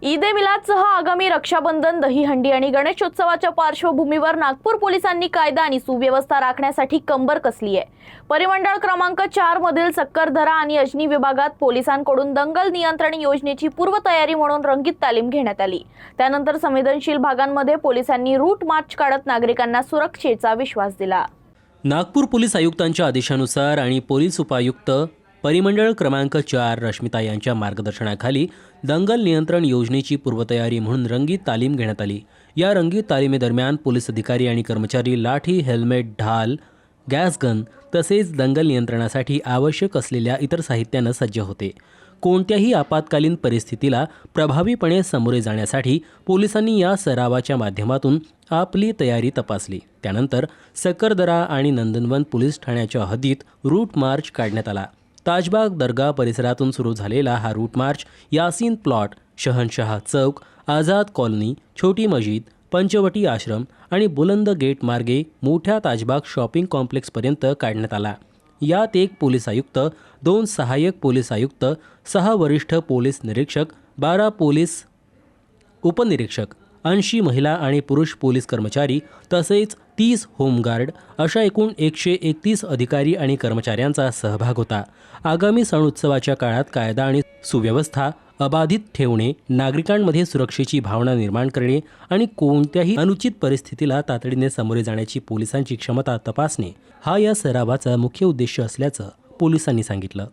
ईद-ए-मिलादसह आगामी रक्षाबंधन, दहीहंडी आणि गणेशोत्सवाच्या पार्श्वभूमीवर नागपूर पोलिसांनी कायदा आणि सुव्यवस्था राखण्यासाठी कंबर कसली आहे। परिमंडळ क्रमांक 4 मधील सक्करदरा आणि अजनी विभागात पोलिसांकडून दंगल नियंत्रण योजनेची पूर्वतयारी म्हणून रंगीत तालीम घेण्यात आली। त्यानंतर संवेदनशील भागांमध्ये पोलिसांनी रूट मार्च काढत नागरिकांना सुरक्षेचा विश्वास दिला। नागपूर पोलीस आयुक्तांच्या आदेशानुसार आणि पोलीस उपायुक्त परिमंडळ क्रमांक 4 रश्मिता यांच्या मार्गदर्शनाखाली दंगल नियंत्रण योजनेची पूर्वतयारी म्हणून रंगीत तालीम घेण्यात आली। या रंगीत तालीमेदरम्यान पोलीस अधिकारी आणि कर्मचारी लाठी, हेल्मेट, ढाल, गॅस गन तसेच दंगल नियंत्रणासाठी आवश्यक असलेल्या इतर साहित्याने सज्ज होते। कोणत्याही आपत्कालीन परिस्थितीला प्रभावीपणे सामोरे जाण्यासाठी पोलिसांनी या सरावाच्या माध्यमातून आपली तयारी तपासली। त्यानंतर सक्करदरा आणि नंदनवन पोलीस ठाण्याच्या हद्दीत रूट मार्च काढण्यात आला। ताजबाग दर्गा परिसरातून सुरू झालेला हा रूट मार्च यासीन प्लॉट, शहनशाह चौक, आझाद कॉलनी, छोटी मस्जिद, पंचवटी आश्रम आणि बुलंद गेट मार्गे मोठ्या ताजबाग शॉपिंग कॉम्प्लेक्सपर्यंत काढण्यात आला। यात 1 पोलीस आयुक्त, 2 सहाय्यक पोलीस आयुक्त, 6 वरिष्ठ पोलीस निरीक्षक, 12 पोलीस उपनिरीक्षक, 80 महिला आणि पुरुष पोलीस कर्मचारी तसेच 30 होमगार्ड अशा एकूण 131 अधिकारी आणि कर्मचाऱ्यांचा सहभाग होता। आगामी सण उत्सवाच्या काळात कायदा आणि सुव्यवस्था अबाधित ठेवणे, नागरिकांमध्ये सुरक्षेची भावना निर्माण करणे आणि कोणत्याही अनुचित परिस्थितीला तातडीने सामोरे जाण्याची पोलिसांची क्षमता तपासणे हा या सरावाचा मुख्य उद्देश असल्याचं पोलिसांनी सांगितलं।